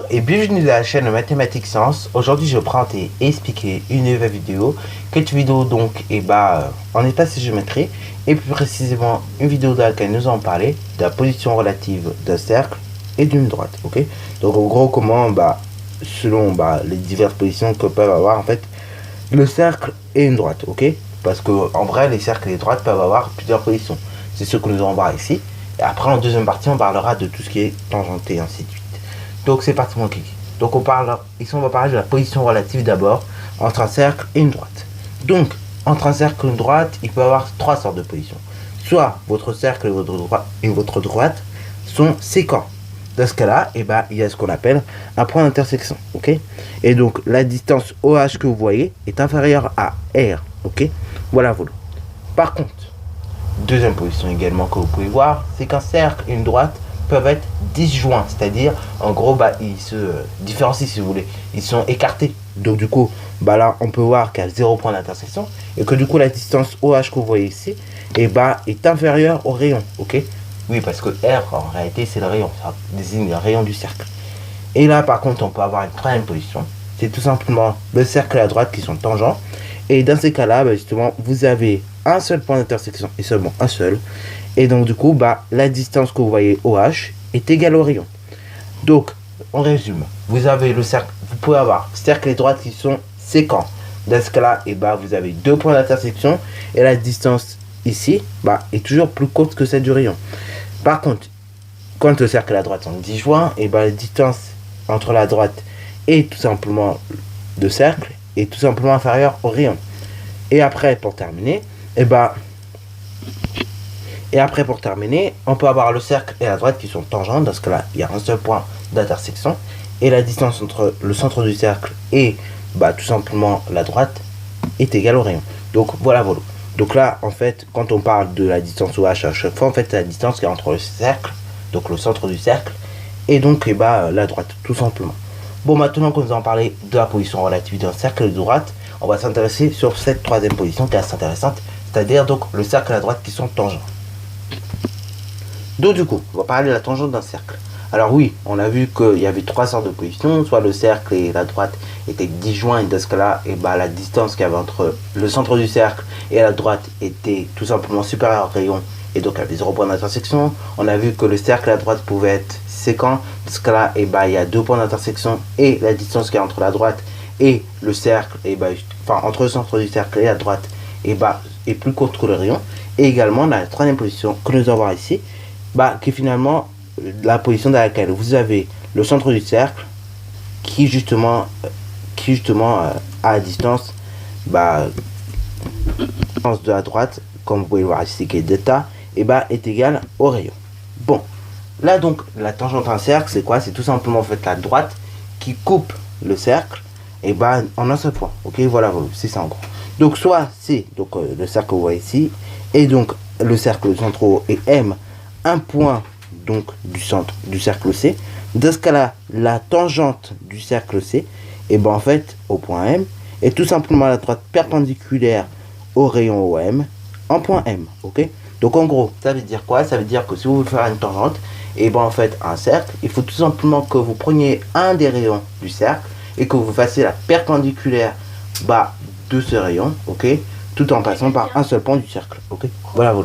et bienvenue dans la chaîne Mathématiques Sciences. Aujourd'hui je vais présenter et expliquer une nouvelle vidéo. Cette vidéo donc en espace et géométrie, et plus précisément une vidéo dans laquelle nous allons parler de la position relative d'un cercle et d'une droite. Ok, donc en gros comment selon les diverses positions que peuvent avoir en fait le cercle et une droite. Ok, parce que en vrai les cercles et les droites peuvent avoir plusieurs positions. C'est ce que nous allons voir ici. Et après en deuxième partie on parlera de tout ce qui est tangenté et ainsi de suite. Donc c'est parti mon kiki. Donc on va parler de la position relative d'abord entre un cercle et une droite. Donc entre un cercle et une droite, il peut y avoir trois sortes de positions. Soit votre cercle et votre droite sont séquents. Dans ce cas-là, il y a ce qu'on appelle un point d'intersection. Ok. Et donc la distance OH que vous voyez est inférieure à R. Ok. Voilà. Par contre, deuxième position également que vous pouvez voir, c'est qu'un cercle et une droite peuvent être disjoints, c'est-à-dire en gros ils se différencient si vous voulez, ils sont écartés. Donc du coup là on peut voir qu'il y a 0 point d'intersection et que du coup la distance OH que vous voyez ici est inférieure au rayon. Ok, oui, parce que R en réalité c'est le rayon, ça désigne le rayon du cercle. Et là par contre on peut avoir une troisième position, c'est tout simplement le cercle et la droite qui sont tangents. Et dans ces cas-là, justement, vous avez un seul point d'intersection et seulement un seul. Et donc, du coup, la distance que vous voyez OH est égale au rayon. Donc, on résume. Vous avez le cercle, vous pouvez avoir cercle et droite qui sont séquents. Dans ce cas-là, vous avez deux points d'intersection et la distance ici est toujours plus courte que celle du rayon. Par contre, quand le cercle et la droite sont disjoints, la distance entre la droite et tout simplement le cercle est tout simplement inférieure au rayon. Et après, pour terminer, on peut avoir le cercle et la droite qui sont tangents. Dans ce cas-là, il y a un seul point d'intersection. Et la distance entre le centre du cercle et tout simplement la droite est égale au rayon. Donc voilà. Donc là, en fait, quand on parle de la distance OH à chaque fois, en fait, c'est la distance qui est entre le cercle, donc le centre du cercle, et donc la droite, tout simplement. Bon, maintenant que nous allons parler de la position relative d'un cercle de droite, on va s'intéresser sur cette troisième position qui est assez intéressante, c'est-à-dire donc le cercle et la droite qui sont tangents. Donc du coup, on va parler de la tangente d'un cercle. Alors oui, on a vu qu'il y avait trois sortes de positions, soit le cercle et la droite étaient disjoints, et dans ce cas-là, la distance qu'il y avait entre le centre du cercle et la droite était tout simplement supérieure au rayon, et donc il y avait 0 point d'intersection. On a vu que le cercle et la droite pouvaient être séquents. Dans ce cas-là, il y a 2 points d'intersection et la distance qu'il y a entre la droite et le cercle, entre le centre du cercle et la droite, est plus courte que le rayon. Et également, la troisième position que nous allons voir ici, qui est finalement la position dans laquelle vous avez le centre du cercle qui justement à la distance de la droite, comme vous pouvez le voir ici qui est delta, est égal au rayon. Bon, là donc la tangente d'un cercle c'est quoi? C'est tout simplement en fait la droite qui coupe le cercle en un seul point. Ok, voilà, c'est ça en gros. Donc soit c'est le cercle que vous voyez ici, et donc le cercle central est M, un point donc du centre du cercle C. Dans ce cas-là, la tangente du cercle C, en fait au point M, est tout simplement la droite perpendiculaire au rayon OM en point M. Ok, donc en gros, ça veut dire quoi? Ça veut dire que si vous voulez faire une tangente, en fait un cercle, il faut tout simplement que vous preniez un des rayons du cercle et que vous fassiez la perpendiculaire de ce rayon, ok, tout en passant par un seul point du cercle. Ok, voilà.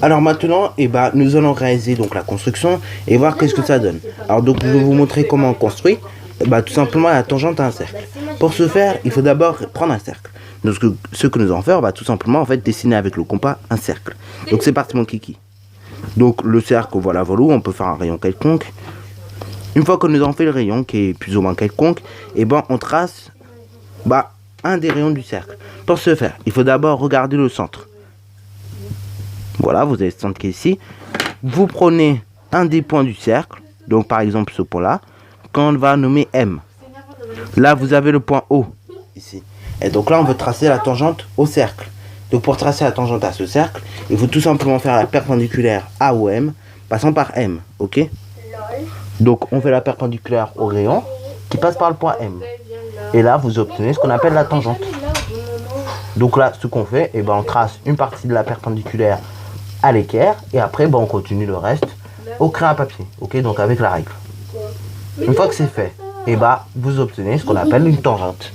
Alors maintenant, nous allons réaliser donc la construction et voir qu'est-ce que ça donne. Alors donc je vais vous montrer comment on construit tout simplement la tangente à un cercle. Pour ce faire, il faut d'abord prendre un cercle. Donc ce que nous allons faire, tout simplement en fait dessiner avec le compas un cercle. Donc c'est parti mon kiki. Donc le cercle, voilà, on peut faire un rayon quelconque. Une fois que nous avons fait le rayon qui est plus ou moins quelconque, on trace un des rayons du cercle. Pour ce faire, il faut d'abord regarder le centre. Voilà, vous avez le centre qui est ici. Vous prenez un des points du cercle, donc par exemple ce point-là, qu'on va nommer M. Là, vous avez le point O, ici. Et donc là, on veut tracer la tangente au cercle. Donc pour tracer la tangente à ce cercle, il faut tout simplement faire la perpendiculaire à OM, passant par M, ok? Donc on fait la perpendiculaire au rayon, qui passe par le point M. Et là, vous obtenez ce qu'on appelle la tangente. Donc là, ce qu'on fait, on trace une partie de la perpendiculaire à l'équerre, et après, on continue le reste au crayon à papier, ok? Donc avec la règle. Une fois que c'est fait, et bah vous obtenez ce qu'on appelle une tangente.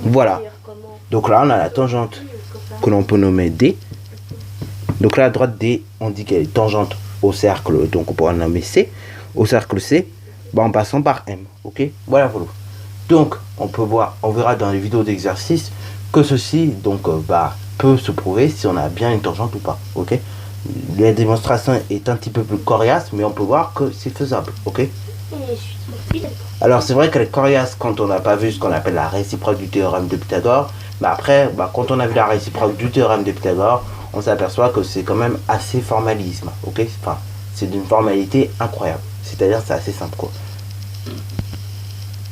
Voilà. Donc là on a la tangente que l'on peut nommer D. Donc là à droite D, on dit qu'elle est tangente au cercle, donc on pourra la nommer C. Au cercle C, bah, en passant par M. Ok, voilà. Donc on peut voir, on verra dans les vidéos d'exercice que ceci donc peut se prouver si on a bien une tangente ou pas. Ok. La démonstration est un petit peu plus coriace, mais on peut voir que c'est faisable. Ok. Alors c'est vrai qu'elle est coriace quand on n'a pas vu ce qu'on appelle la réciproque du théorème de Pythagore. Mais après, quand on a vu la réciproque du théorème de Pythagore, on s'aperçoit que c'est quand même assez formalisme. Ok, enfin, c'est d'une formalité incroyable. C'est-à-dire c'est assez simple quoi.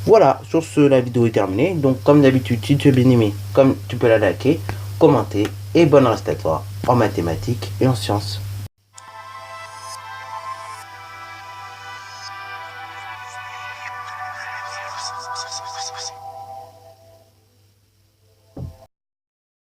Voilà, sur ce, la vidéo est terminée. Donc comme d'habitude, si tu as bien aimé, comme tu peux la liker, commenter et bonne reste à toi en mathématiques et en sciences.